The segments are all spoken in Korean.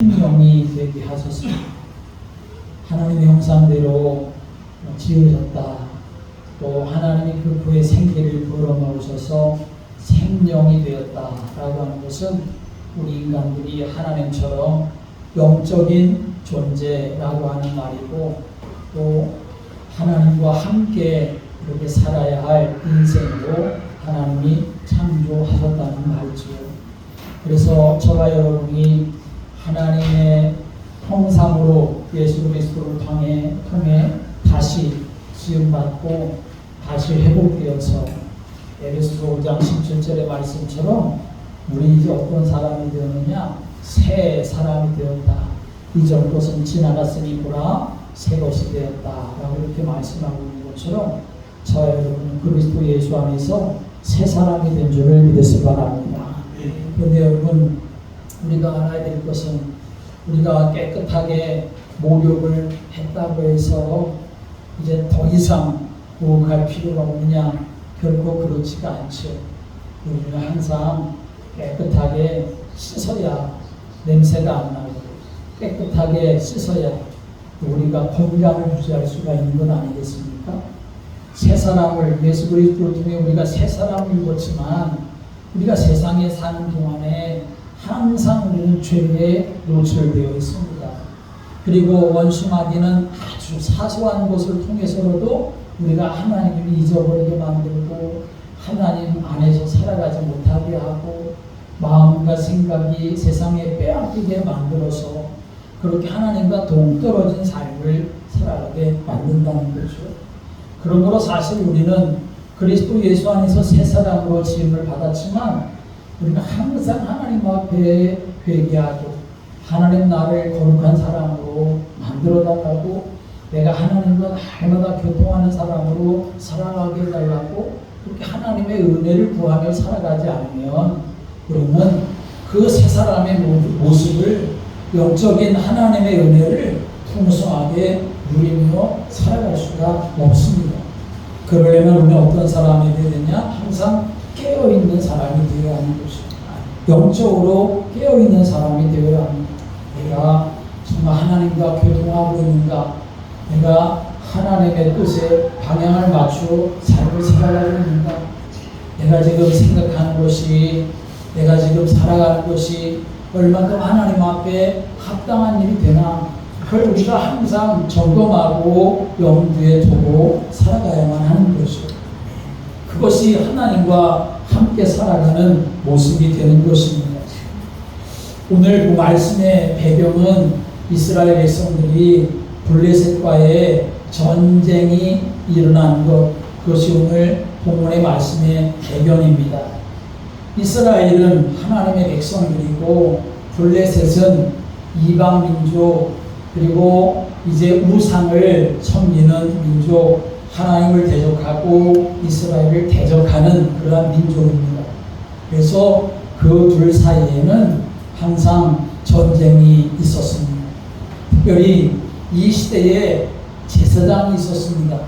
생명이 되게 하소서. 하나님의 형상대로 지으셨다. 또 하나님이 그 부의 생기를 불어넣으셔서 생명이 되었다라고 하는 것은 우리 인간들이 하나님처럼 영적인 존재라고 하는 말이고, 또 하나님과 함께 그렇게 살아야 할 인생으로 하나님이 창조하셨다는 말이죠. 그래서 저와 여러분이 하나님의 형상으로 예수 그리스도를 통해 다시 지음받고 다시 회복되어서 에베소서 5장 17절의 말씀처럼 우리 이제 어떤 사람이 되었느냐? 새 사람이 되었다. 이전 것은 지나갔으니 보라 새 것이 되었다 라고 이렇게 말씀하고 있는 것처럼 저와 여러분은 그리스도 예수 안에서 새 사람이 된 줄을 믿으시기 바랍니다. 그런데 여러분, 우리가 알아야 될 것은 우리가 깨끗하게 목욕을 했다고 해서 이제 더 이상 목욕할 필요가 없느냐? 결코 그렇지가 않죠. 우리는 항상 깨끗하게 씻어야 냄새가 안 나고, 깨끗하게 씻어야 우리가 건강을 유지할 수가 있는 건 아니겠습니까? 새 사람을, 예수 그리스도를 통해 우리가 새 사람을 입었지만 우리가 세상에 사는 동안에 항상 우리는 죄에 노출되어 있습니다. 그리고 원수마귀는 아주 사소한 것을 통해서라도 우리가 하나님을 잊어버리게 만들고 하나님 안에서 살아가지 못하게 하고 마음과 생각이 세상에 빼앗기게 만들어서 그렇게 하나님과 동떨어진 삶을 살아가게 만든다는 거죠. 그러므로 사실 우리는 그리스도 예수 안에서 새 사람으로 지음을 받았지만 우리는 항상 하나님 앞에 회개하고 하나님 나를 거룩한 사람으로 만들어달라고, 내가 하나님과 날마다 교통하는 사람으로 살아가게 해달라고 그렇게 하나님의 은혜를 구하며 살아가지 않으면 우리는 그 새 사람의 모습을, 영적인 하나님의 은혜를 풍성하게 누리며 살아갈 수가 없습니다. 그러려면 우리는 어떤 사람이 되야 되냐? 항상 깨어있는 사람이 되어야 하는 것입니다. 영적으로 깨어있는 사람이 되어야 합니다. 내가 정말 하나님과 교통하고 있는가? 내가 하나님의 뜻에 방향을 맞추어 삶을 살아가고 있는가? 내가 지금 생각하는 것이, 내가 지금 살아가는 것이 얼마큼 하나님 앞에 합당한 일이 되나? 그걸 우리가 항상 점검하고 염두에 두고 살아가야만 하는 것이죠. 그것이 하나님과 함께 살아가는 모습이 되는 것입니다. 오늘 그 말씀의 배경은 이스라엘 백성들이 블레셋과의 전쟁이 일어난 것, 그것이 오늘 본문의 말씀의 배경입니다. 이스라엘은 하나님의 백성들이고 블레셋은 이방 민족, 그리고 이제 우상을 섬기는 민족, 하나님을 대적하고 이스라엘을 대적하는 그러한 민족입니다. 그래서 그 둘 사이에는 항상 전쟁이 있었습니다. 특별히 이 시대에 제사장이 있었습니다.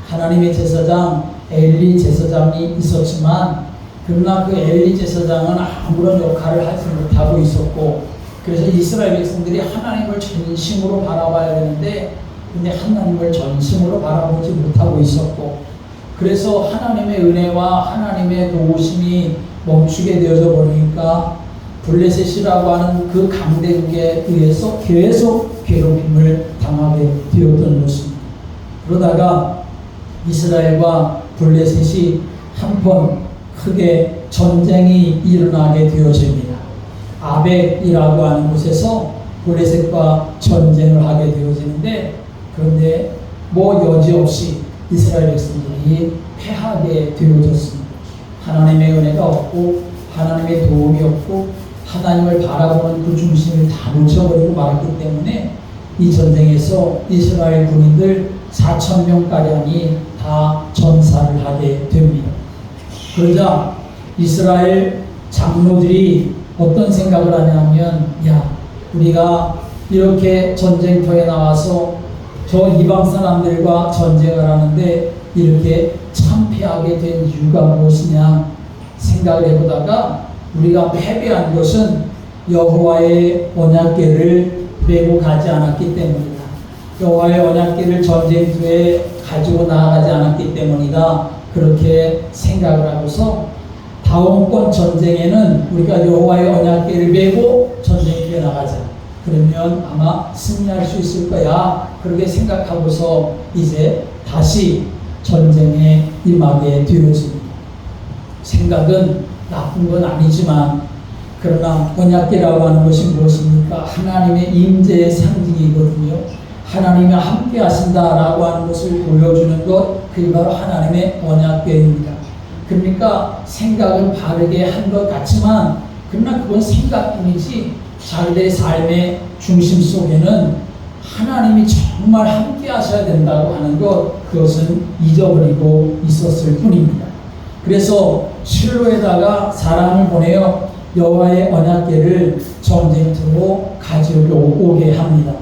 하나님의 제사장 엘리 제사장이 있었지만 그러나 그 엘리 제사장은 아무런 역할을 하지 못하고 있었고, 그래서 이스라엘 백성들이 하나님을 전심으로 바라봐야 되는데 근데 하나님을 전심으로 바라보지 못하고 있었고, 그래서 하나님의 은혜와 하나님의 도우심이 멈추게 되어져 버리니까 블레셋이라고 하는 그 강대국에 의해서 계속 괴롭힘을 당하게 되었던 것입니다. 그러다가 이스라엘과 블레셋이 한번 크게 전쟁이 일어나게 되어집니다. 아벡이라고 하는 곳에서 블레셋과 전쟁을 하게 되어지는데, 그런데 여지없이 이스라엘 백성들이 패하게 되어졌습니다. 하나님의 은혜가 없고 하나님의 도움이 없고 하나님을 바라보는 그 중심을 다 놓쳐버리고 말았기 때문에 이 전쟁에서 이스라엘 군인들 4,000명가량이 다 전사를 하게 됩니다. 그러자 이스라엘 장로들이 어떤 생각을 하냐면, 우리가 이렇게 전쟁터에 나와서 저 이방 사람들과 전쟁을 하는데 이렇게 참패하게 된 이유가 무엇이냐 생각을 해보다가, 우리가 패배한 것은 여호와의 언약궤를 메고 가지 않았기 때문이다. 여호와의 언약궤를 전쟁터에 가지고 나아가지 않았기 때문이다. 그렇게 생각을 하고서 다음번 전쟁에는 우리가 여호와의 언약궤를 메고 전쟁터에 나가자. 그러면 아마 승리할 수 있을 거야. 그렇게 생각하고서 이제 다시 전쟁에 임하게 되어집니다. 생각은 나쁜 건 아니지만 그러나 언약궤라고 하는 것이 무엇입니까? 하나님의 임재의 상징이거든요. 하나님이 함께 하신다라고 하는 것을 보여주는 것, 그게 바로 하나님의 언약궤입니다. 그러니까 생각은 바르게 한 것 같지만 그러나 그건 생각뿐이지 자기들의 삶의 중심 속에는 하나님이 정말 함께 하셔야 된다고 하는 것, 그것은 잊어버리고 있었을 뿐입니다. 그래서 실로에다가 사람을 보내어 여호와의 언약궤를 전쟁터로 가져오게 합니다.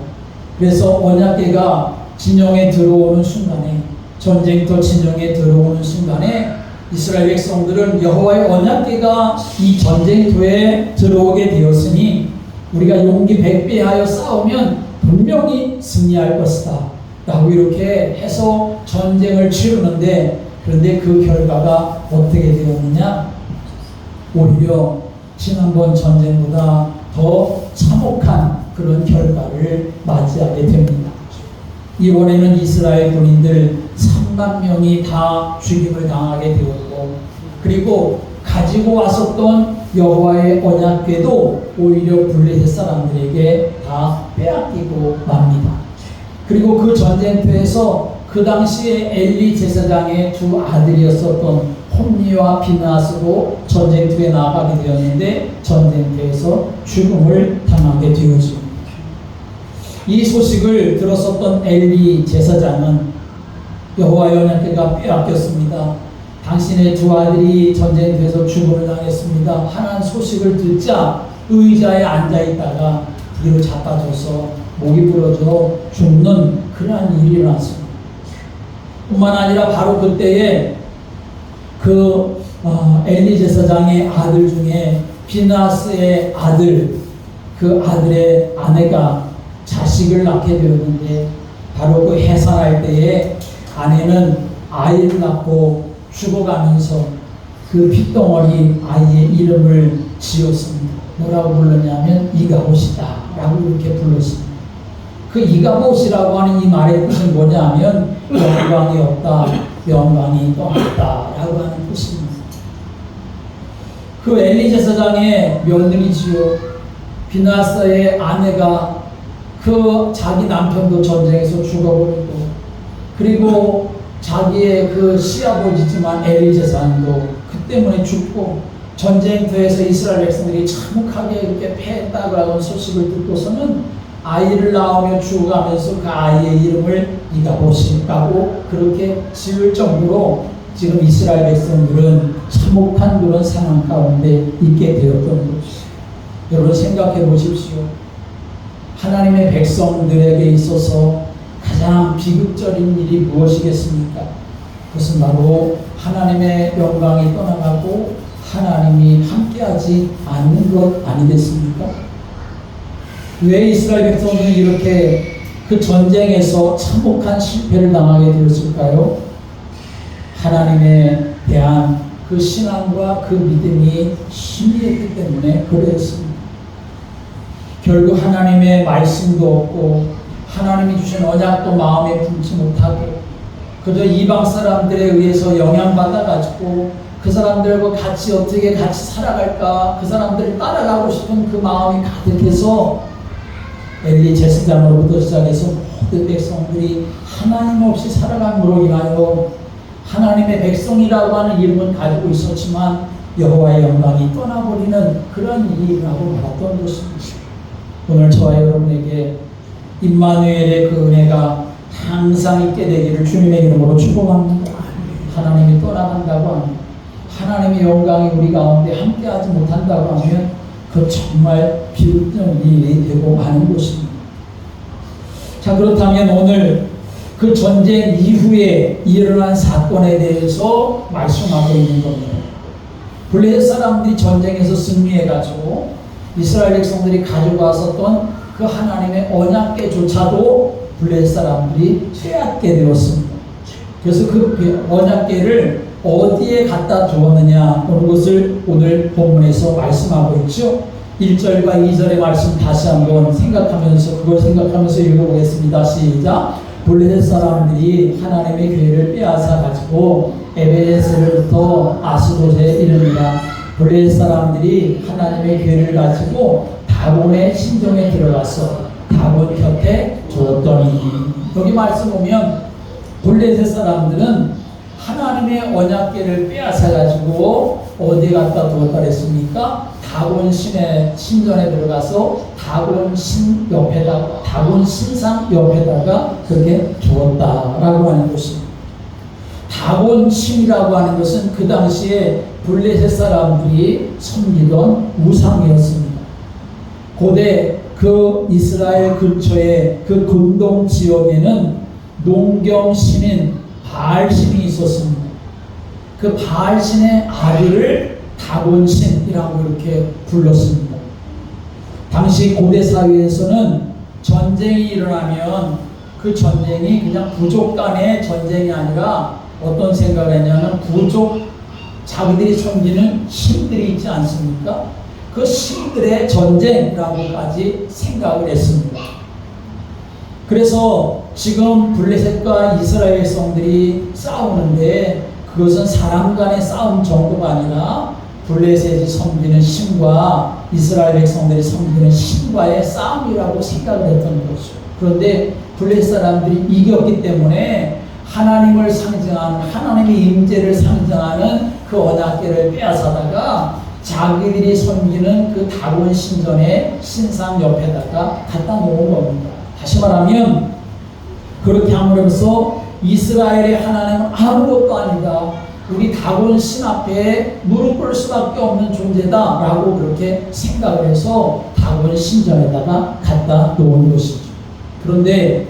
그래서 언약궤가 진영에 들어오는 순간에, 전쟁터 진영에 들어오는 순간에 이스라엘 백성들은 여호와의 언약궤가 이 전쟁터에 들어오게 되었으니 우리가 용기 백배하여 싸우면 분명히 승리할 것이다 라고 이렇게 해서 전쟁을 치르는데, 그런데 그 결과가 어떻게 되었느냐? 오히려 지난번 전쟁보다 더 참혹한 그런 결과를 맞이하게 됩니다. 이번에는 이스라엘 군인들 3만 명이 다 죽임을 당하게 되었고, 그리고 가지고 왔었던 여호와의 언약궤도 오히려 블레셋 사람들에게 다 빼앗기고 맙니다. 그리고 그 전쟁터에서 그 당시에 엘리 제사장의 두 아들이었었던 홈니와 비나스로 전쟁터에 나가게 되었는데 전쟁터에서 죽음을 당하게 되었습니다. 이 소식을 들었었던 엘리 제사장은 여호와의 언약궤가 빼앗겼습니다. 당신의 두 아들이 전쟁터에서 죽음을 당했습니다 하는 소식을 듣자 의자에 앉아있다가 뒤로 자빠져서 목이 부러져 죽는 그러한 일이 일어났습니다. 뿐만 아니라 바로 그때에 엘리 제사장의 아들 중에 비나스의 아들, 그 아들의 아내가 자식을 낳게 되었는데, 바로 그 해산할 때에 아내는 아이를 낳고 죽어가면서 그 핏덩어리 아이의 이름을 지었습니다. 뭐라고 불렀냐면 이가봇이다 라고 이렇게 불렀습니다. 그 이가봇이라고 하는 이 말의 뜻은 뭐냐면 영광이 없다, 영광이 떠났다 라고 하는 뜻입니다. 그 엘리 제사장의 며느리지요, 비나스의 아내가 그 자기 남편도 전쟁에서 죽어버리고, 그리고 자기의 그 시아버지지만 엘리 제사장도 그 때문에 죽고, 전쟁터에서 이스라엘 백성들이 참혹하게 이렇게 패했다고 하는 소식을 듣고서는 아이를 낳으며 죽어가면서 그 아이의 이름을 이가봇이라고 그렇게 지을 정도로 지금 이스라엘 백성들은 참혹한 그런 상황 가운데 있게 되었던 것이죠. 여러분 생각해 보십시오. 하나님의 백성들에게 있어서 가장 비극적인 일이 무엇이겠습니까? 그것은 바로 하나님의 영광이 떠나가고 하나님이 함께하지 않는 것 아니겠습니까? 왜 이스라엘 백성들은 이렇게 그 전쟁에서 참혹한 실패를 당하게 되었을까요? 하나님에 대한 그 신앙과 그 믿음이 희미했기 때문에 그랬습니다. 결국 하나님의 말씀도 없고 하나님이 주신 언약도 마음에 품지 못하고 그저 이방 사람들에 의해서 영향받아가지고 그 사람들과 같이 어떻게 같이 살아갈까, 그 사람들을 따라가고 싶은 그 마음이 가득해서 엘리 제사장으로부터 시작해서 모든 백성들이 하나님 없이 살아감으로 인하여 하나님의 백성이라고 하는 이름은 가지고 있었지만 여호와의 영광이 떠나버리는 그런 일이라고 말했던 것입니다. 오늘 저와 여러분에게 임마누엘의 그 은혜가 항상 있게 되기를 주님의 이름으로 축복합니다. 하나님이 떠나간다고 하면, 하나님의 영광이 우리 가운데 함께하지 못한다고 하면 그 정말 비극적인 일이 되고 마는 것입니다. 자, 그렇다면 오늘 그 전쟁 이후에 일어난 사건에 대해서 말씀하고 있는 겁니다. 블레셋 사람들이 전쟁에서 승리해가지고 이스라엘 백성들이 가지고 왔었던 그 하나님의 언약궤조차도 블레셋 사람들이 빼앗게 되었습니다. 그래서 그 언약궤를 어디에 갖다 두었느냐 하는 것을 오늘 본문에서 말씀하고 있죠. 1절과 2절의 말씀 다시 한번 그걸 생각하면서 읽어보겠습니다. 시작. 블레셋 사람들이 하나님의 궤를 빼앗아 가지고 에베네셀로부터 아스돗에 이르니라. 블레셋 사람들이 하나님의 궤를 가지고 다곤의 신정에 들어가서 다곤 곁에 두었더니, 여기 말씀 보면 블레셋 사람들은 하나님의 언약궤를 빼앗아 가지고 어디에 갖다 두었다 그랬습니까? 다곤 신의 신전에 들어가서 다곤 신상 옆에다가 그렇게 두었다라고 하는 것입니다. 다곤 신이라고 하는 것은 그 당시에 블레셋 사람들이 섬기던 우상이었습니다. 고대 그 이스라엘 근처의 그 근동 지역에는 농경 신인 바알 신이 있었습니다. 그 바알 신의 아들을 다곤 신이라고 이렇게 불렀습니다. 당시 고대 사회에서는 전쟁이 일어나면 그 전쟁이 그냥 부족 간의 전쟁이 아니라 어떤 생각을 했냐면 부족, 자기들이 섬기는 신들이 있지 않습니까? 그 신들의 전쟁이라고까지 생각을 했습니다. 그래서 지금 블레셋과 이스라엘 백성들이 싸우는데 그것은 사람 간의 싸움 정도가 아니라 블레셋이 섬기는 신과 이스라엘 백성들이 섬기는 신과의 싸움이라고 생각을 했던 것이죠. 그런데 블레셋 사람들이 이겼기 때문에 하나님을 상징하는, 하나님의 임재를 상징하는 그 언약궤를 빼앗아다가 자기들이 섬기는 그 다곤 신전의 신상 옆에다가 갖다 놓은 겁니다. 다시 말하면 그렇게 함으로써 이스라엘의 하나님은 아무것도 아니다, 우리 다곤 신 앞에 무릎 꿇을 수밖에 없는 존재다라고 그렇게 생각을 해서 다곤 신전에다가 갖다 놓은 것이죠. 그런데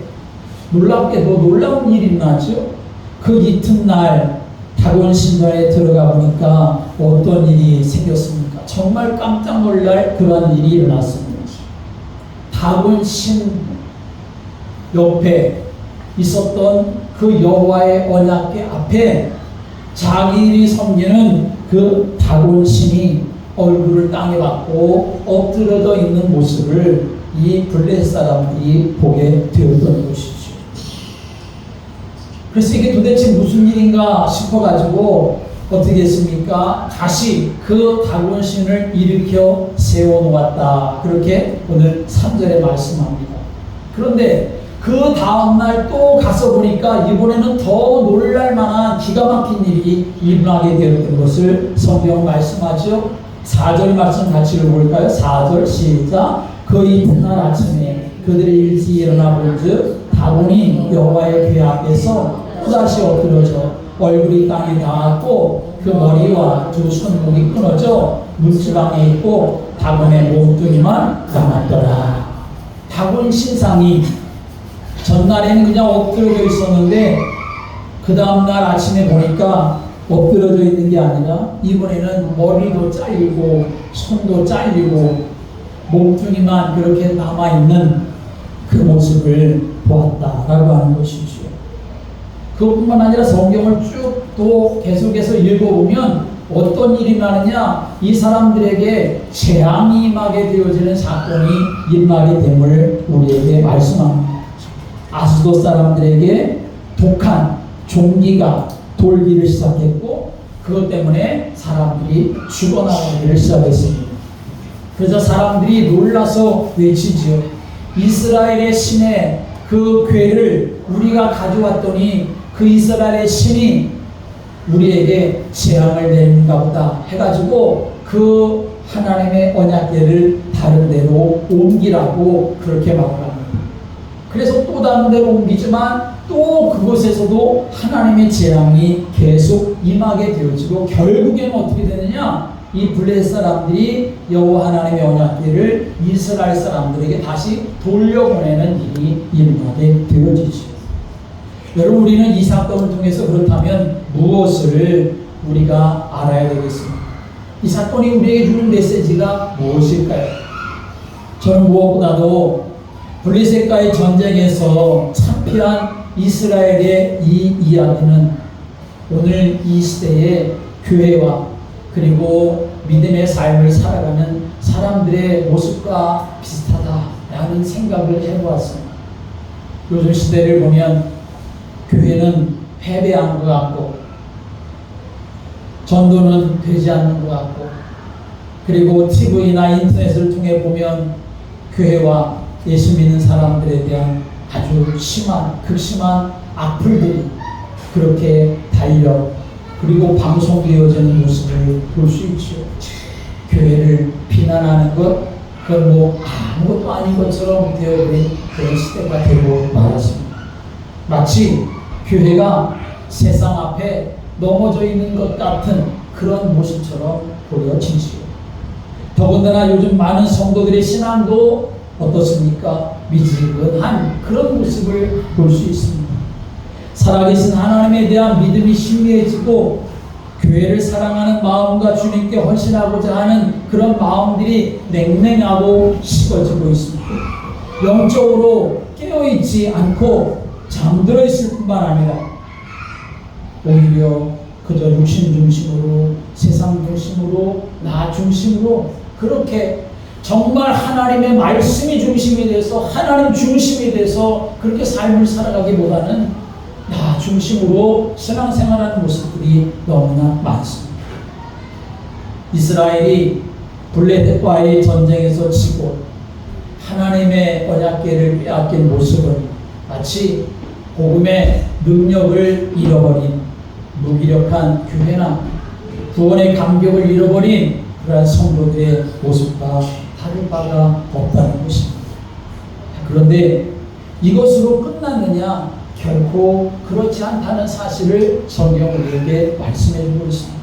놀랍게도 놀라운 일이 나죠. 그 이튿날 다곤 신전에 들어가 보니까 어떤 일이 생겼습니까? 정말 깜짝 놀랄 그러한 일이 일어났습니다. 다곤 신 옆에 있었던 그 여호와의 언약궤 앞에 자기들이 섬기는 그 다곤 신이 얼굴을 땅에 박고 엎드려져 있는 모습을 이 블레셋 사람들이 보게 되었던 것이죠. 그래서 이게 도대체 무슨 일인가 싶어가지고 어떻게 했습니까? 다시 그 다곤 신을 일으켜 세워놓았다, 그렇게 오늘 3절에 말씀합니다. 그런데 그 다음날 또 가서 보니까 이번에는 더 놀랄만한 기가 막힌 일이 일어나게 되었던 것을 성경 말씀하죠. 4절 말씀 같이 읽어볼까요? 4절 시작. 그 이튿날 아침에 그들이 일찍 일어나 본즉 다곤이 여호와의 궤 앞에서 또다시 엎드려져 얼굴이 땅에 닿았고 그 머리와 두 손목이 끊어져 문지방에 있고 다곤의 몸뚱이만 남았더라. 다곤 신상이 전날에는 그냥 엎드려져 있었는데 그 다음날 아침에 보니까 엎드려져 있는 게 아니라 이번에는 머리도 잘리고 손도 잘리고 몸뚱이만 그렇게 남아있는 그 모습을 보았다라고 하는 것이죠. 그것뿐만 아니라 성경을 쭉 또 계속해서 읽어보면 어떤 일이 나느냐, 이 사람들에게 재앙이 임하게 되어지는 사건이 일어나게 됨을 우리에게 말씀합니다. 아스돗 사람들에게 독한 종기가 돌기를 시작했고 그것 때문에 사람들이 죽어나가기를 시작했습니다. 그래서 사람들이 놀라서 외치지요. 이스라엘의 신의 그 궤를 우리가 가져왔더니 그 이스라엘의 신이 우리에게 재앙을 내린가 보다 해가지고 그 하나님의 언약궤를 다른 데로 옮기라고 그렇게 말합니다. 그래서 또 다른 데로 옮기지만 또 그곳에서도 하나님의 재앙이 계속 임하게 되어지고 결국에는 어떻게 되느냐, 이 블레셋 사람들이 여호와 하나님의 언약궤를 이스라엘 사람들에게 다시 돌려보내는 일이 일어나게 되어지죠. 여러분, 우리는 이 사건을 통해서 그렇다면 무엇을 우리가 알아야 되겠습니까? 이 사건이 우리에게 주는 메시지가 무엇일까요? 저는 무엇보다도 블레셋과의 전쟁에서 참패한 이스라엘의 이 이야기는 오늘 이 시대의 교회와 그리고 믿음의 삶을 살아가는 사람들의 모습과 비슷하다라는 생각을 해보았습니다. 요즘 시대를 보면 교회는 패배한 것 같고 전도는 되지 않는 것 같고 그리고 TV나 인터넷을 통해 보면 교회와 예수 믿는 사람들에 대한 아주 심한 극심한 악플들이 그렇게 달려 그리고 방송되어지는 모습을 볼 수 있죠. 교회를 비난하는 것 그건 뭐 아무것도 아닌 것처럼 되어버린 그런 시대가 되고 말았습니다. 마치 교회가 세상 앞에 넘어져 있는 것 같은 그런 모습처럼 보여지지요. 더군다나 요즘 많은 성도들의 신앙도 어떻습니까? 미지근한 그런 모습을 볼 수 있습니다. 살아계신 하나님에 대한 믿음이 희미해지고 교회를 사랑하는 마음과 주님께 헌신하고자 하는 그런 마음들이 냉랭하고 식어지고 있습니다. 영적으로 깨어있지 않고 잠들어 있을 뿐만 아니라 오히려 그저 육신 중심으로 세상 중심으로 나 중심으로 그렇게 정말 하나님의 말씀이 중심이 돼서 하나님 중심이 돼서 그렇게 삶을 살아가기보다는 나 중심으로 신앙생활하는 모습들이 너무나 많습니다. 이스라엘이 블레셋과의 전쟁에서 지고 하나님의 언약궤를 빼앗긴 모습은 마치 복음의 능력을 잃어버린 무기력한 교회나 구원의 감격을 잃어버린 그러한 성도들의 모습과 다를 바가 없다는 것입니다. 그런데 이것으로 끝났느냐? 결코 그렇지 않다는 사실을 성경은 우리에게 말씀해 주고 있습니다.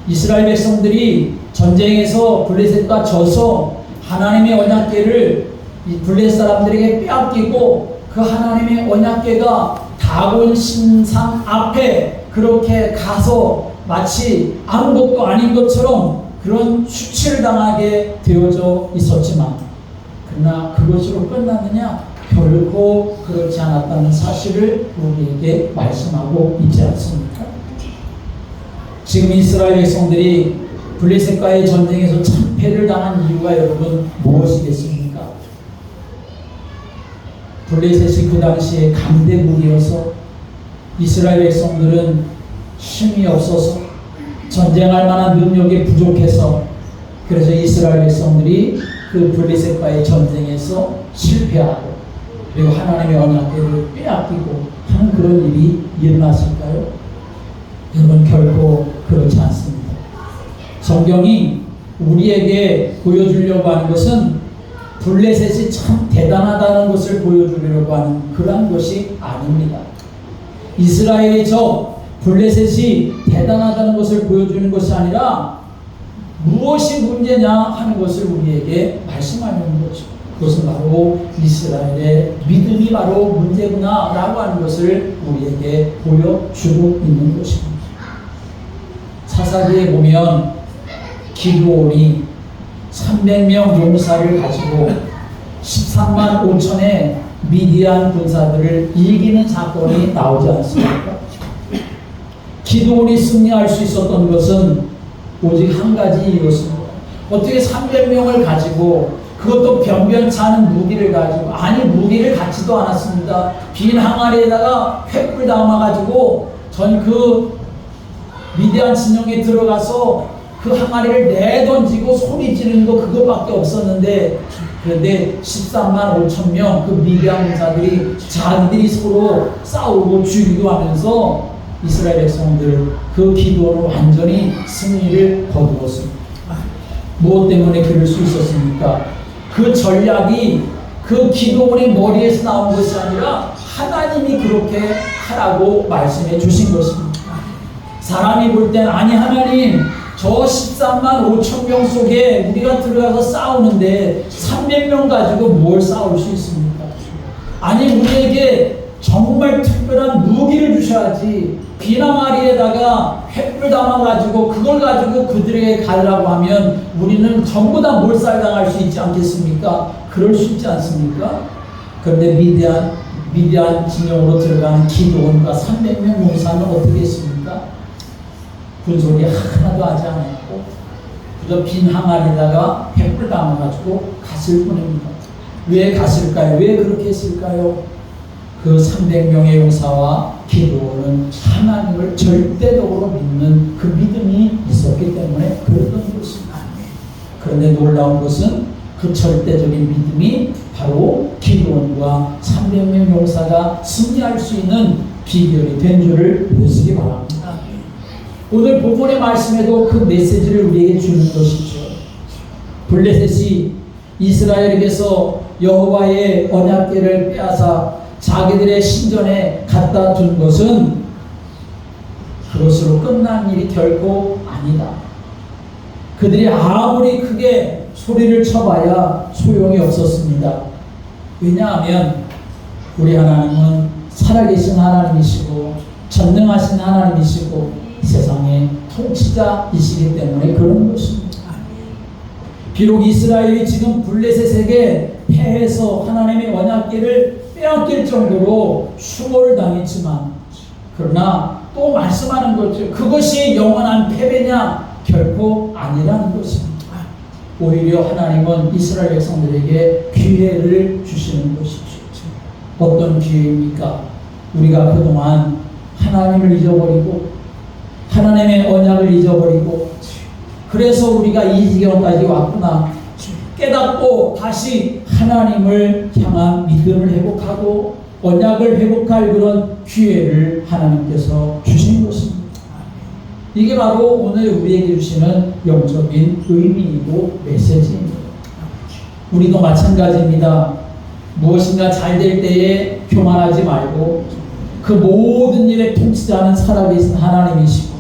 이스라엘 백성들이 전쟁에서 블레셋과 져서 하나님의 언약궤를 이 블레셋 사람들에게 빼앗기고 그 하나님의 언약궤가 다곤 신상 앞에 그렇게 가서 마치 아무것도 아닌 것처럼 그런 수치를 당하게 되어져 있었지만 그러나 그것으로 끝났느냐? 결코 그렇지 않았다는 사실을 우리에게 말씀하고 있지 않습니까? 지금 이스라엘 백성들이 블레셋과의 전쟁에서 참패를 당한 이유가 여러분 무엇이겠습니까? 블레셋이 그 당시에 강대국이어서 이스라엘 백성들은 힘이 없어서 전쟁할 만한 능력이 부족해서 그래서 이스라엘 백성들이 그 블레셋과의 전쟁에서 실패하고 그리고 하나님의 언약궤를 빼앗기고 하는 그런 일이 일어났을까요? 여러분 결코 그렇지 않습니다. 성경이 우리에게 보여주려고 하는 것은 블레셋이 참 대단하다는 것을 보여주려고 하는 그런 것이 아닙니다. 이스라엘의 적 블레셋이 대단하다는 것을 보여주는 것이 아니라 무엇이 문제냐 하는 것을 우리에게 말씀하는 거죠. 그것은 바로 이스라엘의 믿음이 바로 문제구나 라고 하는 것을 우리에게 보여주고 있는 것입니다. 사사기에 보면 기드온이 300명 용사를 가지고 13만 5천의 미디안 군사들을 이기는 사건이 나오지 않습니까? 기드온이 승리할 수 있었던 것은 오직 한 가지 이유였습니다. 어떻게 300명을 가지고 그것도 변변치 않은 무기를 가지고 아니 무기를 갖지도 않았습니다. 빈 항아리에다가 횃불 담아가지고 전 그 미디안 진영에 들어가서 그 항아리를 내던지고 소리 지르는 거 그것밖에 없었는데 그런데 13만 5천 명 그 미디안 군사들이 자기들이 서로 싸우고 죽이고 하면서 이스라엘 백성들 그 기도로 완전히 승리를 거두었습니다. 무엇 때문에 그럴 수 있었습니까? 그 전략이 그 기도원의 머리에서 나온 것이 아니라 하나님이 그렇게 하라고 말씀해 주신 것입니다. 사람이 볼 땐 아니 하나님 저 13만 5천 명 속에 우리가 들어가서 싸우는데 300명 가지고 뭘 싸울 수 있습니까? 아니 우리에게 정말 특별한 무기를 주셔야지 비나마리에다가 횃불 담아가지고 그걸 가지고 그들에게 가려고 하면 우리는 전부 다 몰살당할 수 있지 않겠습니까? 그럴 수 있지 않습니까? 그런데 미디안 진영으로 들어가는 기드온과 300명 용사는 어떻게 했습니까? 군소리 하나도 하지 않았고 그저 빈 항아리에다가 횃불 담아가지고 갔을 뿐입니다. 왜 갔을까요? 왜 그렇게 했을까요? 그 300명의 용사와 기드온은 하나님을 절대적으로 믿는 그 믿음이 있었기 때문에 그랬던 것입니다. 그런데 놀라운 것은 그 절대적인 믿음이 바로 기드온과 300명 용사가 승리할 수 있는 비결이 된 줄을 보시기 바랍니다. 오늘 본문의 말씀에도 그 메시지를 우리에게 주는 것이죠. 블레셋이 이스라엘에게서 여호와의 언약궤를 빼앗아 자기들의 신전에 갖다 둔 것은 그것으로 끝난 일이 결코 아니다. 그들이 아무리 크게 소리를 쳐봐야 소용이 없었습니다. 왜냐하면 우리 하나님은 살아계신 하나님이시고 전능하신 하나님이시고 세상의 통치자이시기 때문에 그런 것입니다. 비록 이스라엘이 지금 블레셋에게 패해서 하나님의 언약궤를 빼앗길 정도로 수모를 당했지만 그러나 또 말씀하는 거죠. 그것이 영원한 패배냐? 결코 아니라는 것입니다. 오히려 하나님은 이스라엘 백성들에게 기회를 주시는 것이죠. 어떤 기회입니까? 우리가 그동안 하나님을 잊어버리고 하나님의 언약을 잊어버리고 그래서 우리가 이 지경까지 왔구나 깨닫고 다시 하나님을 향한 믿음을 회복하고 언약을 회복할 그런 기회를 하나님께서 주신 것입니다. 이게 바로 오늘 우리에게 주시는 영적인 의미이고 메시지입니다. 우리도 마찬가지입니다. 무엇인가 잘 될 때에 교만하지 말고 그 모든 일의 통치자는 살아계신 하나님이시고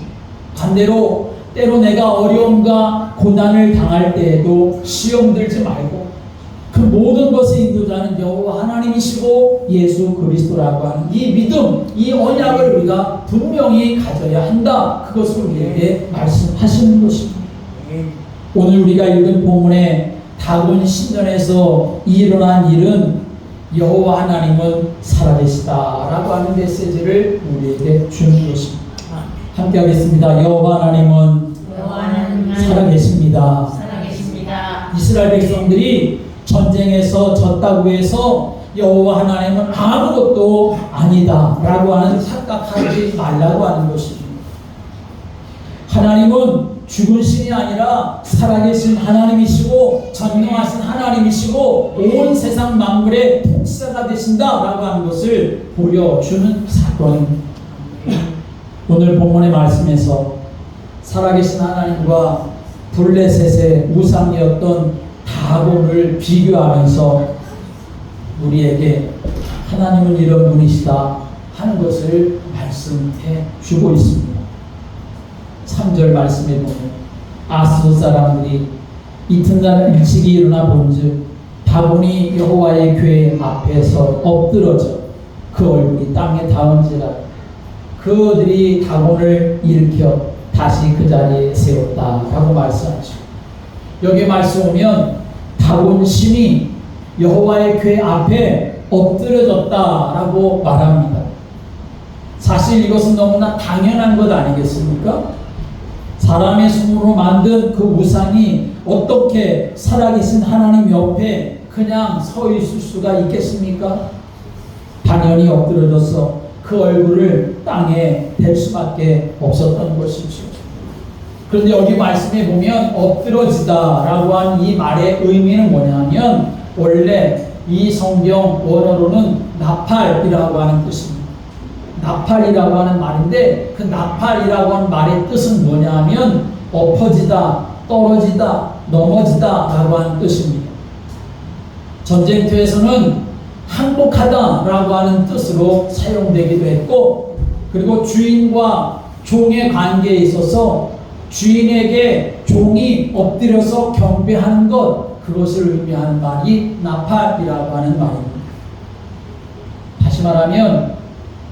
반대로 때로 내가 어려움과 고난을 당할 때에도 시험 들지 말고 그 모든 것의 인도자는 여호와 하나님이시고 예수 그리스도라고 하는 이 믿음, 이 언약을 우리가 분명히 가져야 한다. 그것을 우리에게 말씀하시는 것입니다. 오늘 우리가 읽은 본문에 다곤 신전에서 일어난 일은 여호와 하나님은 살아계시다라고 하는 메시지를 우리에게 주는 것입니다. 함께 하겠습니다. 여호와 하나님은 살아계십니다. 이스라엘 백성들이 전쟁에서 졌다고 해서 여호와 하나님은 아무것도 아니다 라고 하는 착각하지 말라고 하는 것입니다. 하나님은 죽은 신이 아니라 살아계신 하나님이시고 전능하신 하나님이시고 온 세상 만물의 통치자가 되신다라고 하는 것을 보여주는 사건입니다. 오늘 본문의 말씀에서 살아계신 하나님과 블레셋의 우상이었던 다곤을 비교하면서 우리에게 하나님은 이런 분이시다 하는 것을 말씀해 주고 있습니다. 3절 말씀에 보면 아스돗 사람들이 이튿날 일찍이 일어나 본즉 다곤이 여호와의 궤 앞에서 엎드러져 그 얼굴이 땅에 닿은지라 그들이 다곤을 일으켜 다시 그 자리에 세웠다라고 말씀하죠. 여기 말씀 오면 다곤 신이 여호와의 궤 앞에 엎드려졌다라고 말합니다. 사실 이것은 너무나 당연한 것 아니겠습니까? 사람의 손으로 만든 그 우상이 어떻게 살아계신 하나님 옆에 그냥 서 있을 수가 있겠습니까? 당연히 엎드려져서 그 얼굴을 땅에 댈 수밖에 없었던 것이죠. 그런데 여기 말씀에 보면 엎드러지다라고 한 이 말의 의미는 뭐냐면 원래 이 성경 원어로는 나팔이라고 하는 뜻입니다. 나팔이라고 하는 말인데 그 나팔이라고 하는 말의 뜻은 뭐냐면 엎어지다, 떨어지다, 넘어지다라고 하는 뜻입니다. 전쟁터에서는 항복하다라고 하는 뜻으로 사용되기도 했고 그리고 주인과 종의 관계에 있어서 주인에게 종이 엎드려서 경배하는 것 그것을 의미하는 말이 나팔이라고 하는 말입니다. 다시 말하면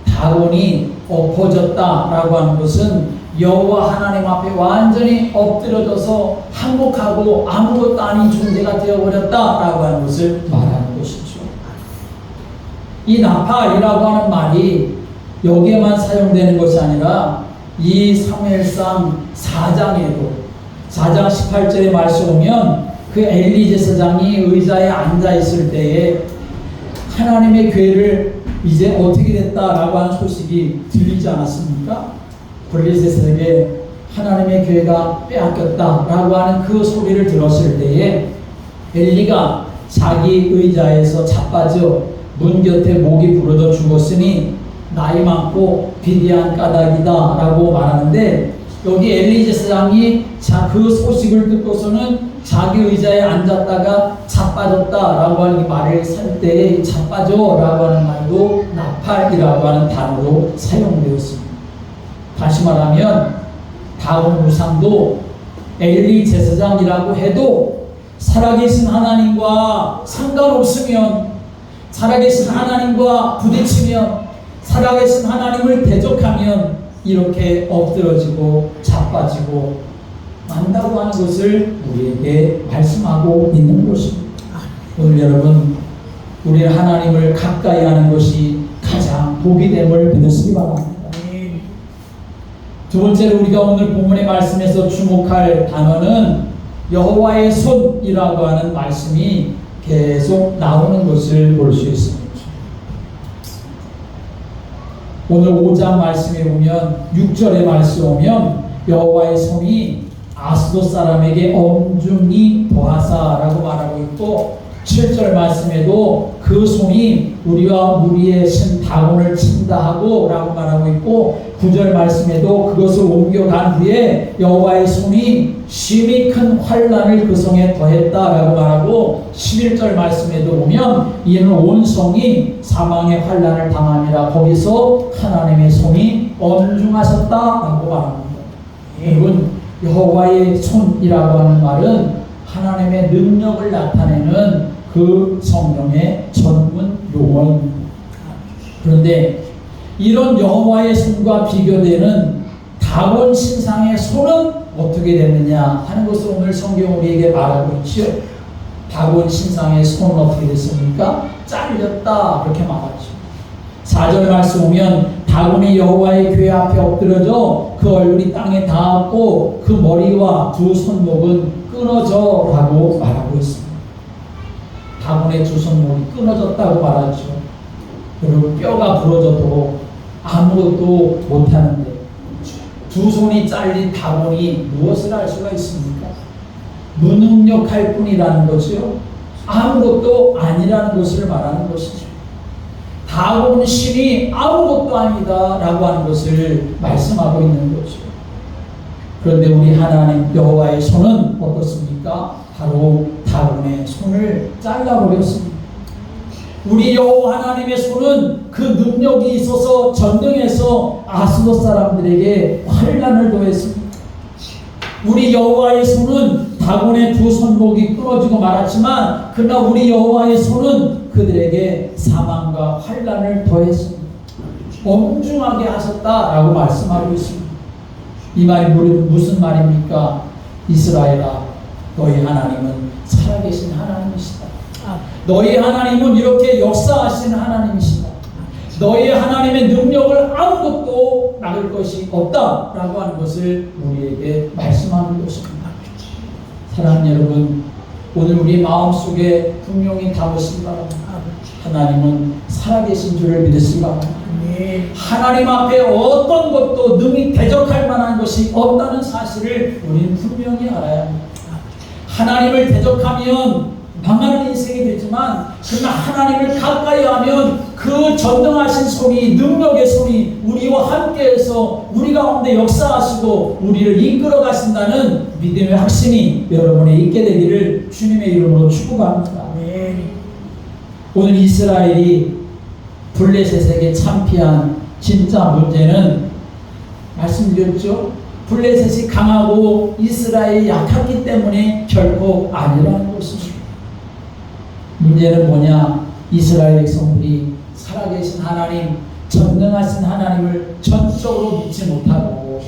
다곤이 엎어졌다라고 하는 것은 여호와 하나님 앞에 완전히 엎드려져서 항복하고 아무것도 아닌 존재가 되어버렸다라고 하는 것을 말하는 것이죠. 이 나팔이라고 하는 말이 여기에만 사용되는 것이 아니라 이 사무엘상 4장에도 4장 18절의 말씀 보면 그 엘리 제사장이 의자에 앉아 있을 때에 하나님의 괴를 이제 어떻게 됐다라고 하는 소식이 들리지 않았습니까? 블레셋에게 하나님의 괴가 빼앗겼다라고 하는 그 소리를 들었을 때에 엘리가 자기 의자에서 자빠져 문 곁에 목이 부러져 죽었으니 나이 많고 비대한 까닭이다 라고 말하는데, 여기 엘리 제사장이 그 소식을 듣고서는 자기 의자에 앉았다가 자빠졌다라고 하는 말을 살 때에 자빠져라고 하는 말도 나팔이라고 하는 단어로 사용되었습니다. 다시 말하면 다운 우상도 엘리 제사장이라고 해도 살아계신 하나님과 상관없으면, 살아계신 하나님과 부딪히면, 살아계신 하나님을 대적하면 이렇게 엎드러지고 자빠지고 만다고 하는 것을 우리에게 말씀하고 있는 것입니다. 오늘 여러분, 우리는 하나님을 가까이 하는 것이 가장 복이 됨을 믿으시기 바랍니다. 두 번째로 우리가 오늘 본문의 말씀에서 주목할 단어는 여호와의 손이라고 하는 말씀이 계속 나오는 것을 볼 수 있습니다. 오늘 5장 말씀에 보면 6절의 말씀에 보면 여호와의 손이 아스돗 사람에게 엄중히 보하사라고 말하고 있고, 7절 말씀에도 그 손이 우리와 무리의 신 다곤을 친다 하고 라고 말하고 있고, 9절 말씀에도 그것을 옮겨간 후에 여호와의 손이 심히 큰 환난을 그 성에 더했다라고 말하고, 11절 말씀에도 보면 이는 온 성이 사망의 환난을 당함이라, 거기서 하나님의 손이 엄중하셨다라고 말합니다. 여러분, 여호와의 손이라고 하는 말은 하나님의 능력을 나타내는 그 성경의 전문 용어입니다. 그런데 이런 여호와의 손과 비교되는 다곤 신상의 손은 어떻게 됐느냐 하는 것을 오늘 성경 우리에게 말하고 있지요. 다곤 신상의 손은 어떻게 됐습니까? 잘렸다 그렇게 말하죠. 4절 말씀 보면 다곤이 여호와의 궤 앞에 엎드려져 그 얼굴이 땅에 닿았고 그 머리와 두 손목은 끊어져 라고 말하고 있습니다. 다곤의 두 손목이 끊어졌다고 말하죠. 여러분, 뼈가 부러져도 아무것도 못하는데 두 손이 잘린 다곤이 무엇을 할 수가 있습니까? 무능력할 뿐이라는 거죠. 아무것도 아니라는 것을 말하는 것이죠. 다곤 신이 아무것도 아니다 라고 하는 것을 말씀하고 있는 거죠. 그런데 우리 하나님 여호와의 손은 어떻습니까? 바로 다곤의 손을 잘라버렸습니다. 우리 여호와 하나님의 손은 그 능력이 있어서 전등에서 아스돗 사람들에게 환난을 더했습니다. 우리 여호와의 손은 다곤의 두 손목이 끊어지고 말았지만, 그러나 우리 여호와의 손은 그들에게 사망과 환난을 더했습니다. 엄중하게 하셨다라고 말씀하고 있습니다. 이 말이 무슨 말입니까? 이스라엘아, 너희 하나님은 살아계신 하나님이시다. 너희 하나님은 이렇게 역사하시는 하나님이시다. 너희 하나님의 능력을 아무것도 막을 것이 없다라고 하는 것을 우리에게 말씀하는 것입니다. 사랑하는 여러분, 오늘 우리 마음속에 분명히 담으시기 바랍니다. 하나님은 살아계신 줄을 믿으시기 바랍니다. 하나님 앞에 어떤 것도 능히 대적할 만한 것이 없다는 사실을 우리는 분명히 알아야 합니다. 하나님을 대적하면 망하는 인생이 되지만, 그러나 하나님을 가까이 하면 그 전능하신 손이, 능력의 손이 우리와 함께해서 우리 가운데 역사하시고 우리를 이끌어 가신다는 믿음의 확신이 여러분에 있게 되기를 주님의 이름으로 축복합니다. 오늘 이스라엘이 블레셋에게 참피한 진짜 문제는 말씀드렸죠. 블레셋이 강하고 이스라엘이 약했기 때문에 결코 아니라는 것입니다. 문제는 뭐냐? 이스라엘 백성들이 살아계신 하나님, 전능하신 하나님을 전적으로 믿지 못하고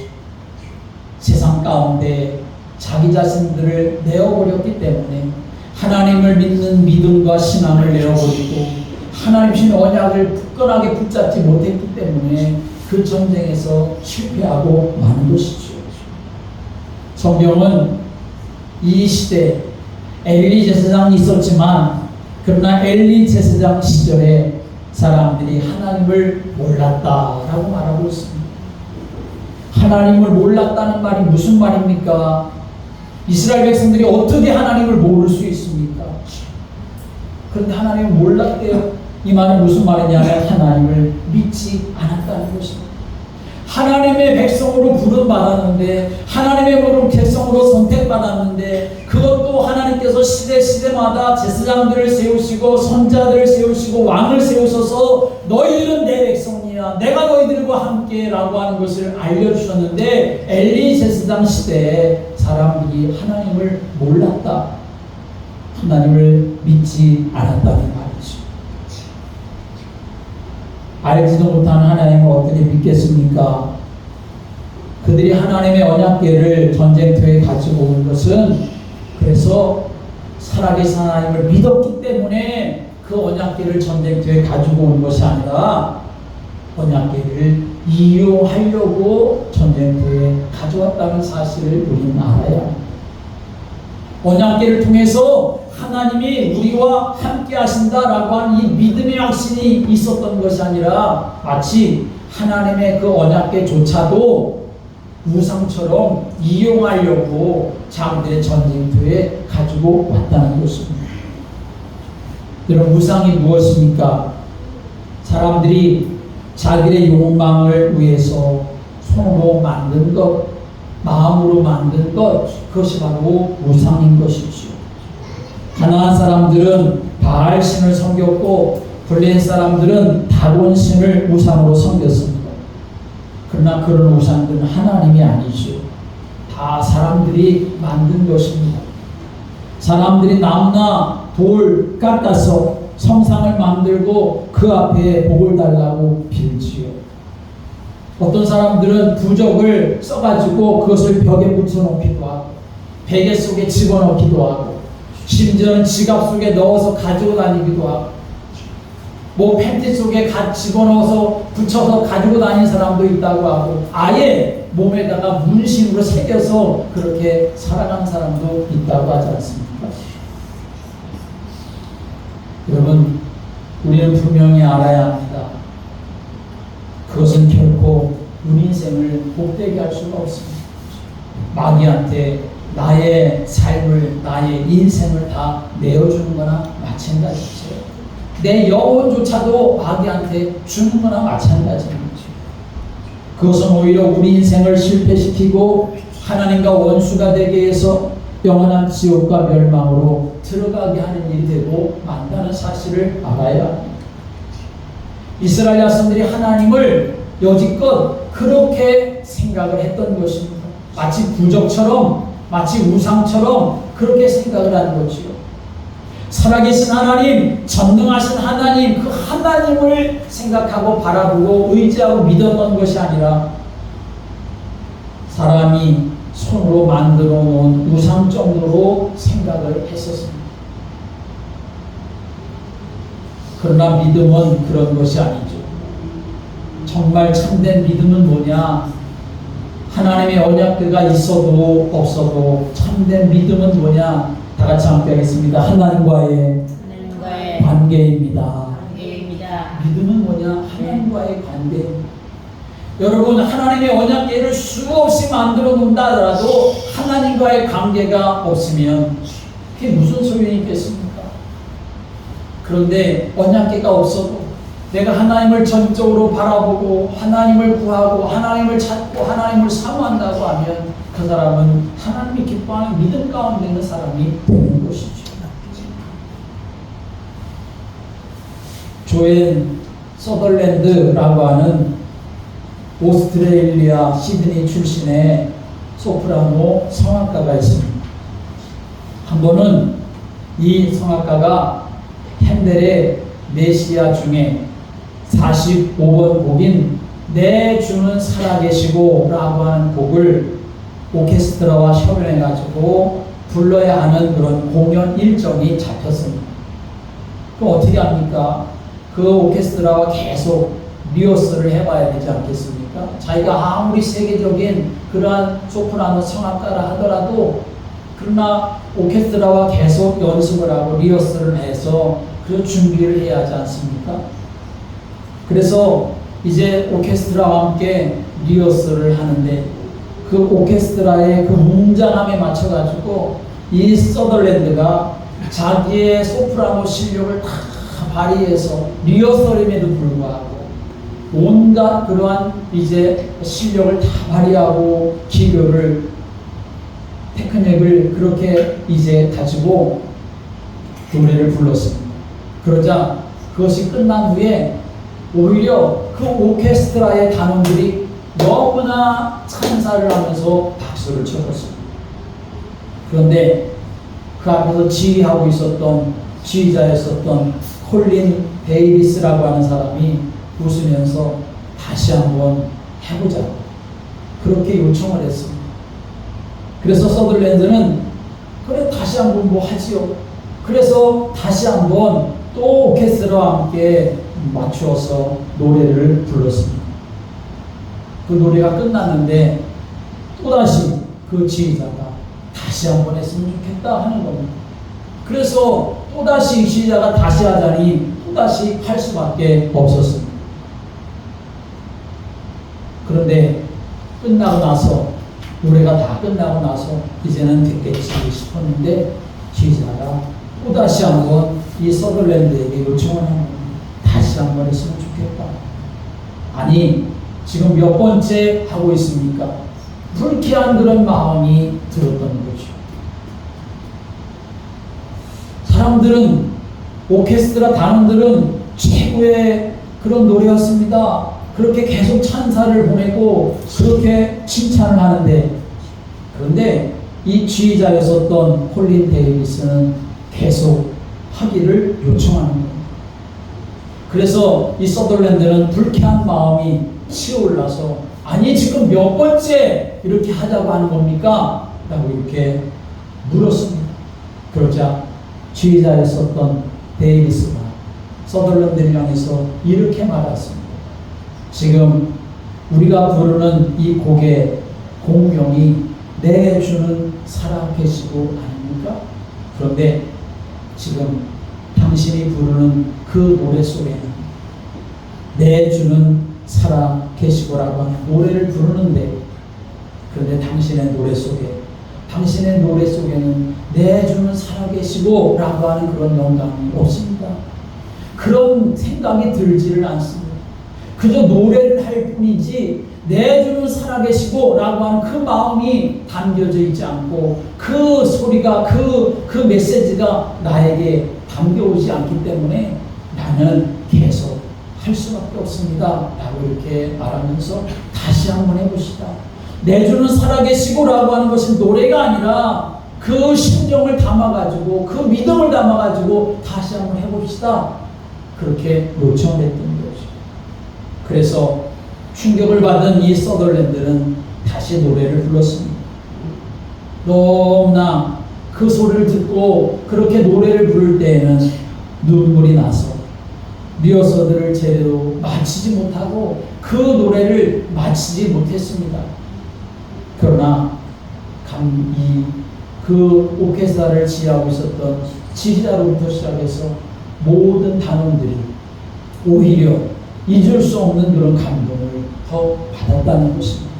세상 가운데 자기 자신들을 내어버렸기 때문에 하나님을 믿는 믿음과 신앙을 내어버리고 하나님신 언약을 굳건하게 붙잡지 못했기 때문에 그 전쟁에서 실패하고 마는 것이죠. 성경은 이 시대 엘리 제사장이 있었지만 그러나 엘리 제사장 시절에 사람들이 하나님을 몰랐다라고 말하고 있습니다. 하나님을 몰랐다는 말이 무슨 말입니까? 이스라엘 백성들이 어떻게 하나님을 모를 수 있습니까? 그런데 하나님을 몰랐대요. 이 말은 무슨 말이냐면 하나님을 믿지 않았다는 것입니다. 하나님의 백성으로 부름받았는데 하나님의 백성으로 선택받았는데 그것도 하나님께서 시대마다 제사장들을 세우시고 선자들을 세우시고 왕을 세우셔서 너희들은 내 백성이야 내가 너희들과 함께 라고 하는 것을 알려주셨는데 엘리 제사장 시대에 사람들이 하나님을 몰랐다, 하나님을 믿지 않았다는 말이죠. 알지도 못하는 하나님을 어떻게 믿겠습니까? 그들이 하나님의 언약궤를 전쟁터에 가지고 온 것은 그래서 살아계신 하나님을 믿었기 때문에 그 언약궤를 전쟁터에 가지고 온 것이 아니라 언약궤를 이용하려고 전쟁터에 가져왔다는 사실을 우리는 알아야 합니다. 언약궤를 통해서 하나님이 우리와 함께 하신다라고 하는 이 믿음의 확신이 있었던 것이 아니라 마치 하나님의 그 언약궤조차도 우상처럼 이용하려고 자기들의 전쟁터에 가지고 왔다는 것입니다. 여러분, 우상이 무엇입니까? 사람들이 자기의 욕망을 위해서 손으로 만든 것, 마음으로 만든 것, 그것이 바로 우상인 것이죠. 가나안 사람들은 바알신을 섬겼고 블레셋 사람들은 다곤신을 우상으로 섬겼습니다. 그러나 그런 우상들은 하나님이 아니죠. 다 사람들이 만든 것입니다. 사람들이 나무나 돌 깎아서 성상을 만들고 그 앞에 복을 달라고 빌지요. 어떤 사람들은 부적을 써가지고 그것을 벽에 붙여놓기도 하고 베개 속에 집어넣기도 하고 심지어는 지갑 속에 넣어서 가지고 다니기도 하고 뭐 팬티 속에 집어넣어서 붙여서 가지고 다니는 사람도 있다고 하고 아예 몸에다가 문신으로 새겨서 그렇게 살아가는 사람도 있다고 하지 않습니까? 여러분, 우리는 분명히 알아야 합니다. 그것은 결코 우리 인생을 복되게 할 수가 없습니다. 마귀한테 나의 삶을, 나의 인생을 다 내어주는 거나 마찬가지죠. 내 영혼조차도 마귀한테 주는 거나 마찬가지입니다. 그것은 오히려 우리 인생을 실패시키고 하나님과 원수가 되게 해서 영원한 지옥과 멸망으로 들어가게 하는 일이 되고 만다는 사실을 알아야 합니다. 이스라엘 자손들이 하나님을 여지껏 그렇게 생각을 했던 것입니다. 마치 부적처럼, 마치 우상처럼 그렇게 생각을 한 거지요. 살아계신 하나님, 전능하신 하나님, 그 하나님을 생각하고 바라보고 의지하고 믿었던 것이 아니라 사람이 손으로 만들어 놓은 우상 정도로 생각을 했었습니다. 그러나 믿음은 그런 것이 아니죠. 정말 참된 믿음은 뭐냐? 하나님의 언약궤가 있어도 없어도 참된 믿음은 뭐냐? 다 같이 함께 하겠습니다. 하나님과의 관계입니다. 믿음은 뭐냐? 하나님과의 관계입니다. 여러분, 하나님의 언약궤를 수없이 만들어 놓는다 하더라도 하나님과의 관계가 없으면 그게 무슨 소용이 있겠습니까? 그런데 언약궤가 없어도 내가 하나님을 전적으로 바라보고 하나님을 구하고 하나님을 찾고 하나님을 사모한다고 하면 그 사람은 하나님이 기뻐하는 믿음 가운데 있는 사람이 되는 것이죠. 조앤 서덜랜드라고 하는 오스트레일리아 시드니 출신의 소프라노 성악가가 있습니다. 한 번은 이 성악가가 핸델의 메시아 중에 45번 곡인 내 주는 살아계시고 라고 하는 곡을 오케스트라와 협연해가지고 불러야 하는 그런 공연 일정이 잡혔습니다. 그럼 어떻게 합니까? 그 오케스트라와 계속 리허설을 해봐야 되지 않겠습니까? 자기가 아무리 세계적인 그러한 소프라노 성악가라 하더라도 그러나 오케스트라와 계속 연습을 하고 리허설을 해서 그 준비를 해야 하지 않습니까? 그래서 이제 오케스트라와 함께 리허설을 하는데 그 오케스트라의 그 웅장함에 맞춰가지고 이 서덜랜드가 자기의 소프라노 실력을 다 발휘해서 리허설임에도 불구하고 온갖 그러한 이제 실력을 다 발휘하고 기교를 테크닉을 그렇게 이제 가지고 노래를 불렀습니다. 그러자 그것이 끝난 후에 오히려 그 오케스트라의 단원들이 너무나 찬사를 하면서 박수를 쳐줬습니다. 그런데 그 앞에서 지휘자였었던 콜린 데이비스라고 하는 사람이 웃으면서 다시 한번 해보자 그렇게 요청을 했습니다. 그래서 서덜랜드는 그래 다시 한번 뭐 하지요. 그래서 다시 한번 또 오케스트라와 함께 맞추어서 노래를 불렀습니다. 그 노래가 끝났는데 또다시 그 지휘자가 다시 한번 했으면 좋겠다 하는 겁니다. 그래서 또다시 지휘자가 다시 하자니 또다시 할 수밖에 없었습니다. 그런데 끝나고 나서 노래가 다 끝나고 나서 이제는 됐겠지 싶었는데 지휘자가 또다시 한번 이 서덜랜드에게 요청을 하는 겁니다. 다시 한번 했으면 좋겠다. 아니 지금 몇 번째 하고 있습니까? 불쾌한 그런 마음이 들었던 거죠. 사람들은 오케스트라 단원들은 최고의 그런 노래였습니다. 그렇게 계속 찬사를 보내고 그렇게 칭찬을 하는데 그런데 이 지휘자였었던 콜린 데이비스는 계속 하기를 요청하는 겁니다. 그래서 이 서덜랜드는 불쾌한 마음이 치어올라서 아니 지금 몇 번째 이렇게 하자고 하는 겁니까? 라고 이렇게 물었습니다. 그러자 지휘자였었던 데이비스가 서덜랜드를 향해서 이렇게 말했습니다. 지금 우리가 부르는 이 곡의 공명이 내 주는 살아계시고 아닙니까? 그런데 지금 당신이 부르는 그 노래 속에는 내 주는 살아계시고라고 하는 노래를 부르는데 그런데 당신의 노래 속에는 내 주는 살아계시고 라고 하는 그런 영감이 없습니다. 그런 생각이 들지를 않습니다. 그저 노래를 할 뿐이지 내 주는 살아계시고 라고 하는 그 마음이 담겨져 있지 않고 그 소리가 그 메시지가 나에게 담겨오지 않기 때문에 나는 계속 할 수밖에 없습니다 라고 이렇게 말하면서 다시 한번 해봅시다. 내 주는 살아계시고 라고 하는 것은 노래가 아니라 그 심정을 담아가지고 그 믿음을 담아가지고 다시 한번 해봅시다 그렇게 요청을 했던 거죠. 그래서 충격을 받은 이 서덜랜드는 다시 노래를 불렀습니다. 너무나 그 소리를 듣고 그렇게 노래를 부를 때에는 눈물이 나서 리허설을 제대로 마치지 못하고 그 노래를 마치지 못했습니다. 그러나 그 오케스트라를 지휘하고 있었던 지휘자로부터 시작해서 모든 단원들이 오히려 잊을 수 없는 그런 감동을 더 받았다는 것입니다.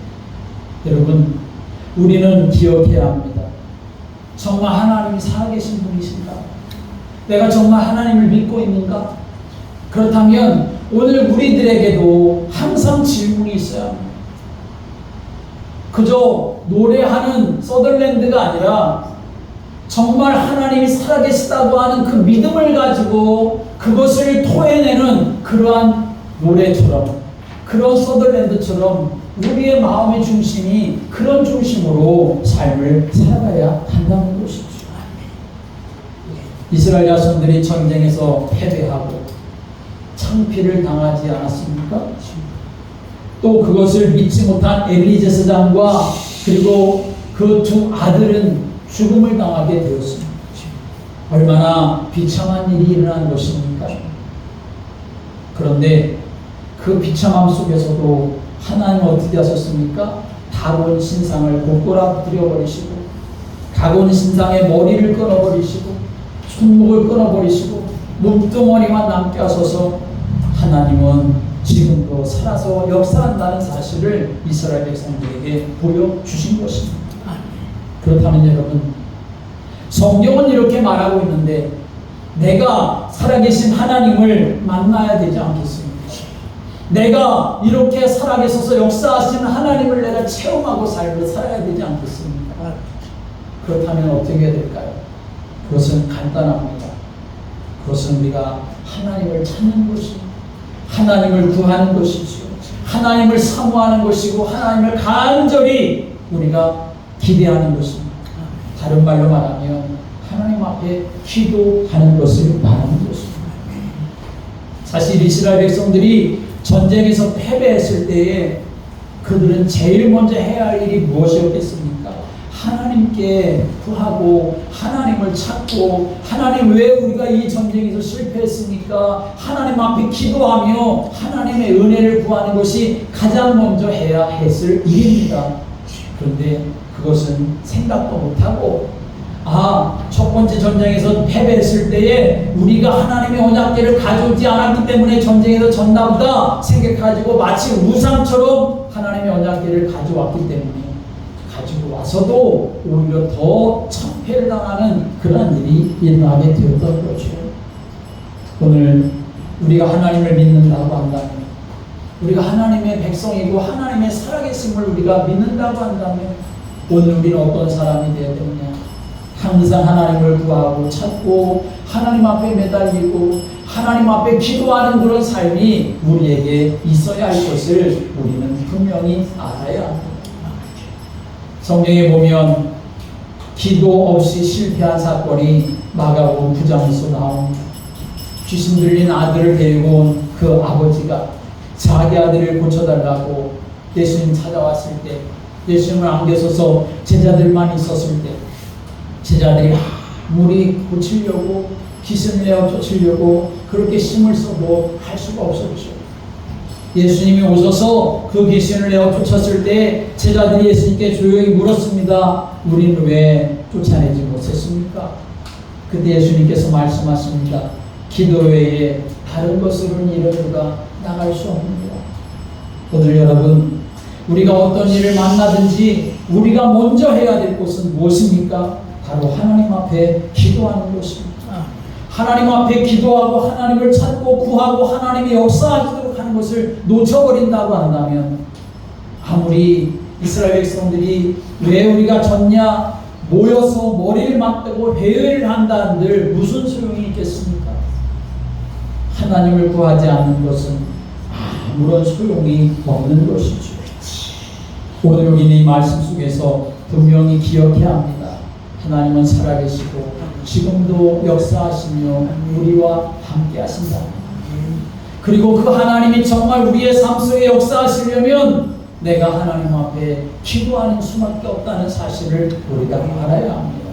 여러분, 우리는 기억해야 합니다. 정말 하나님이 살아계신 분이신가? 내가 정말 하나님을 믿고 있는가? 그렇다면 오늘 우리들에게도 항상 질문이 있어야 합니다. 그저 노래하는 서덜랜드가 아니라 정말 하나님이 살아계시다고 하는 그 믿음을 가지고 그것을 토해내는 그러한 노래처럼 그런 서덜랜드처럼 우리의 마음의 중심이 그런 중심으로 삶을 살아가야 한다는 것이죠. 이스라엘 자손들이 전쟁에서 패배하고 창피를 당하지 않았습니까? 또 그것을 믿지 못한 엘리 제사장과 그리고 그 두 아들은 죽음을 당하게 되었습니다. 얼마나 비참한 일이 일어난 것입니까? 그런데 그 비참함 속에서도 하나님은 어떻게 하셨습니까? 다곤 신상을 고꾸라뜨려 버리시고 다곤 신상의 머리를 끊어버리시고 손목을 끊어버리시고 몸뚱어리만 남게 하셔서 하나님은 지금도 살아서 역사한다는 사실을 이스라엘 백성들에게 보여주신 것입니다. 그렇다면 여러분, 성경은 이렇게 말하고 있는데 내가 살아계신 하나님을 만나야 되지 않겠습니까? 내가 이렇게 살아계셔서 역사하시는 하나님을 내가 체험하고 살아야 되지 않겠습니까? 그렇다면 어떻게 해야 될까요? 그것은 간단합니다. 그것은 우리가 하나님을 찾는 것이고 하나님을 구하는 것이죠. 하나님을 사모하는 것이고 하나님을 간절히 우리가 기대하는 것입니다. 다른 말로 말하면 하나님 앞에 기도하는 것을 말하는 것입니다. 사실 이스라엘 백성들이 전쟁에서 패배했을 때에 그들은 제일 먼저 해야 할 일이 무엇이었겠습니까? 하나님께 구하고 하나님을 찾고 하나님 왜 우리가 이 전쟁에서 실패했습니까? 하나님 앞에 기도하며 하나님의 은혜를 구하는 것이 가장 먼저 해야 했을 일입니다. 그런데 그것은 생각도 못하고 첫 번째 전쟁에서 패배했을 때에 우리가 하나님의 언약궤를 가져오지 않았기 때문에 전쟁에서 졌나 보다 생각가지고 마치 우상처럼 하나님의 언약궤를 가져왔기 때문에 가지고 와서도 오히려 더 참패를 당하는 그런 일이 일어나게 되었던 거죠. 오늘 우리가 하나님을 믿는다고 한다면 우리가 하나님의 백성이고 하나님의 살아계심을 우리가 믿는다고 한다면 오늘 우리는 어떤 사람이 되어야 되느냐? 항상 하나님을 구하고 찾고 하나님 앞에 매달리고 하나님 앞에 기도하는 그런 삶이 우리에게 있어야 할 것을 우리는 분명히 알아야 합니다. 성경에 보면 기도 없이 실패한 사건이 마가복음 9장에서 나옵니다. 귀신 들린 아들을 데리고 온 그 아버지가 자기 아들을 고쳐달라고 예수님 찾아왔을 때 예수님을 안겨서서 제자들만 있었을 때 제자들이 아무리 고치려고 귀신을 내어 쫓으려고 그렇게 힘을 써도 할 수가 없었죠. 예수님이 오셔서 그 귀신을 내어 쫓았을 때 제자들이 예수님께 조용히 물었습니다. 우리는 왜 쫓아내지 못했습니까? 그때 예수님께서 말씀하십니다. 기도 외에 다른 것으로는 이르르가 나갈 수 없느니라. 오늘 여러분, 우리가 어떤 일을 만나든지 우리가 먼저 해야 될 것은 무엇입니까? 바로 하나님 앞에 기도하는 것입니다. 하나님 앞에 기도하고 하나님을 찾고 구하고 하나님이 역사하시도록 하는 것을 놓쳐버린다고 한다면 아무리 이스라엘 백성들이 왜 우리가 졌냐 모여서 머리를 맞대고 회의를 한다는들 무슨 소용이 있겠습니까? 하나님을 구하지 않는 것은 아무런 소용이 없는 것이죠. 오늘 우리는 이 말씀 속에서 분명히 기억해야 합니다. 하나님은 살아계시고 지금도 역사하시며 우리와 함께 하신다. 그리고 그 하나님이 정말 우리의 삶 속에 역사하시려면 내가 하나님 앞에 기도하는 수밖에 없다는 사실을 우리가 알아야 합니다.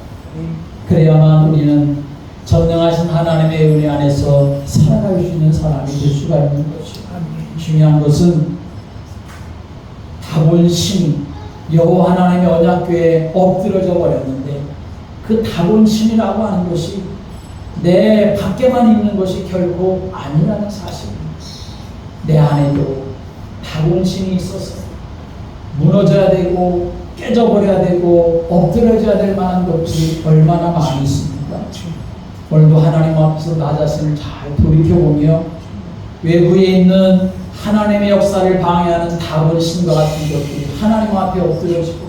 그래야만 우리는 전능하신 하나님의 은혜 안에서 살아갈 수 있는 사람이 될 수가 있는 것이죠. 중요한 것은 다곤 신이 여호와 하나님의 언약궤에 엎드러져 버렸는데 그 다곤 신이라고 하는 것이 내 밖에만 있는 것이 결코 아니라는 사실입니다. 내 안에도 다곤 신이 있어서 무너져야 되고 깨져버려야 되고 엎드려져야 될 만한 것들이 얼마나 많이 있습니까? 오늘도 하나님 앞에서 나 자신을 잘 돌이켜보며 외부에 있는 하나님의 역사를 방해하는 다곤 신과 같은 것들이 하나님 앞에 엎드려지고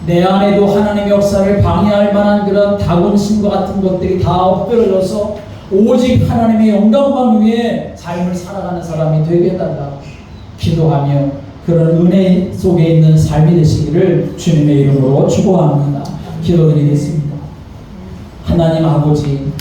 내 안에도 하나님의 역사를 방해할 만한 그런 다곤 신과 같은 것들이 다 엎드려져서 오직 하나님의 영광만 위해 삶을 살아가는 사람이 되게 해달라고 기도하며 그런 은혜 속에 있는 삶이 되시기를 주님의 이름으로 축원합니다. 기도드리겠습니다. 하나님 아버지,